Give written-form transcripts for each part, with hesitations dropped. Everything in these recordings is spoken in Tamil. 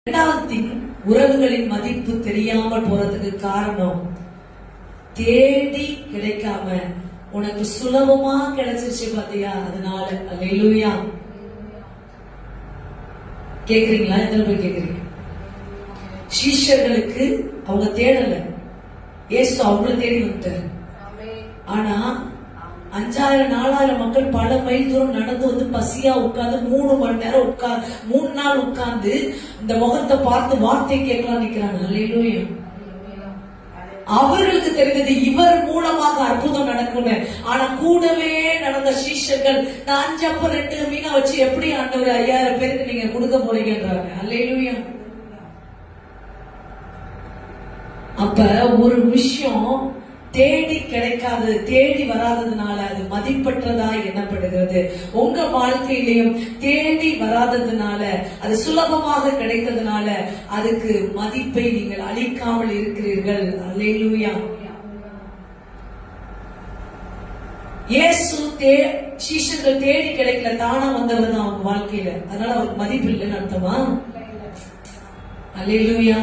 இரண்டாவது உறவுகளின் மதிப்பு தெரியாமல் போறதுக்கு காரணம், தேடி கிடைக்காம உனக்கு சுலபமா கிடைச்சிருச்சு பாத்தியா, அதனால. அல்லேலூயா. கேக்குறீங்களா? எத்தனை பேர் கேக்குறீங்க? சீஷர்களுக்கு அவங்க தேடல, ஏசு அவங்கள தேடி வந்துட்டாரு. ஆனா 5000 4000 மக்கள் பல மைல் தூரம் நடந்து வந்து பசியா உட்கார்ந்து 3 மணி நேரம் 3 நாள் உட்கார்ந்து இந்த முகத்தை பார்த்து வார்த்தை கேட்கலாம் நிக்கிறாங்க. அல்லேலூயா. அவர்களுக்கு தெரிந்தது இவர் மூலமாக அற்புதம் நடக்கும். ஆனா கூடவே நடந்த சீஷர்கள், நான் 5 அப்பம் 2 மீனை வச்சு எப்படி ஆண்டவர் 5000 பேருக்கு நீங்க கொடுக்க போறீங்கன்றாங்க. அல்லேலூயா. அப்ப ஒரு விஷயம் தேடி கிடைக்காது, தேடி வராததுனால அது மதிப்பற்றதா எண்ணப்படுகிறது. உங்க வாழ்க்கையிலையும் தேடி வராததுனால, அது சுலபமாக கிடைத்ததுனால அதுக்கு மதிப்பை நீங்கள் அளிக்காமல் இருக்கிறீர்கள். அல்லேலூயா. இயேசு சீஷர்கள் தேடி கிடைக்கல, தானா வந்தவர் தான் அவங்க வாழ்க்கையில, அதனால அவருக்கு மதிப்பு இல்லைன்னு அர்த்தமா? அல்லேலூயா.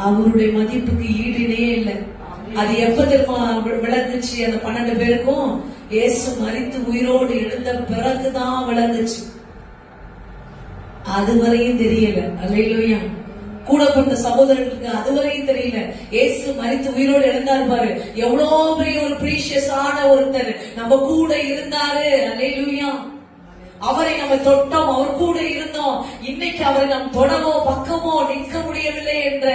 அவருடைய மதிப்புக்கு ஈடுனே இல்லை. அது எப்ப தெரியுமா விளங்குச்சு? அந்த 12 பேருக்கும் இயேசு மரித்து உயிரோடு எழுந்த பிறகுதான் விளங்குச்சு. அதுவரையும் தெரியல. அல்லேலூயா. கூட பிறந்த சகோதரர்களுக்கு அதுவரையும் தெரியல. இயேசு மரித்து உயிரோடு எழுந்தாரு பாரு, எவ்வளவு பெரிய ஒரு பிரீஷியஸான ஒருத்தர் நம்ம கூட இருந்தாரு. அல்லேலூயா. அவரை நம்ம தொட்டோம், அவர் கூட இருந்தோம். இன்னைக்கு அவரை நாம் தொடவோ பக்கமோ நிற்க முடியவில்லை என்ற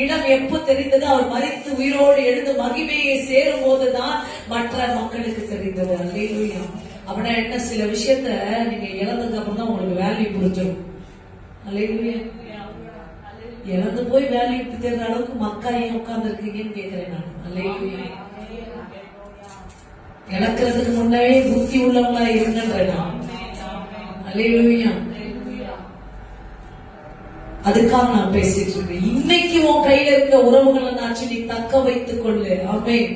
இடம் எப்ப தெரிந்தது? அவர் மரித்து உயிரோடு எழுந்து மகிமையை சேரும் போதுதான் மற்ற மக்களுக்கு தெரிந்தது. அல்லேலூயா. அப்படின்னா என்ன, சில விஷயத்த நீங்க இழந்ததுக்கு அப்புறம் தான் உங்களுக்கு வேல்யூ புரிஞ்சிடும். அல்லேலூயா. இழந்து போய் வேல்யூ தெரிந்த அளவுக்கு மக்கா ஏன் உட்கார்ந்து இருக்கீங்கன்னு கேட்கிறேன் நான். அல்லேலூயா. இழக்கிறதுக்கு முன்னாவே புத்தி உள்ளவங்களா இருங்கன்றேன் நான். அல்லேலூயா. அதுக்காக நான் பேசிட்டு இருக்கேன். இன்னைக்கு உன் கையில இருக்க உறவுகளை நான் நீ தக்க வைத்துக் கொள்ளு. ஆமென்.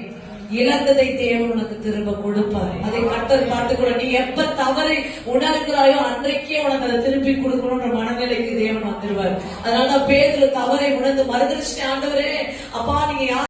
இழந்ததை தேவன் உனக்கு திரும்ப கொடுப்பார். அதை கர்த்தர் காட்டுக்கூட. நீ எப்ப தவறை உணர்கிறாயோ அன்றைக்கே உனக்கு அதை திருப்பி கொடுக்கணும்ன்ற மனநிலைக்கு தேவன் வந்துருவார். அதனால பேதுரு தவறை உணர்ந்து மறுதலிச்சு, ஆண்டவரே அப்பா நீங்க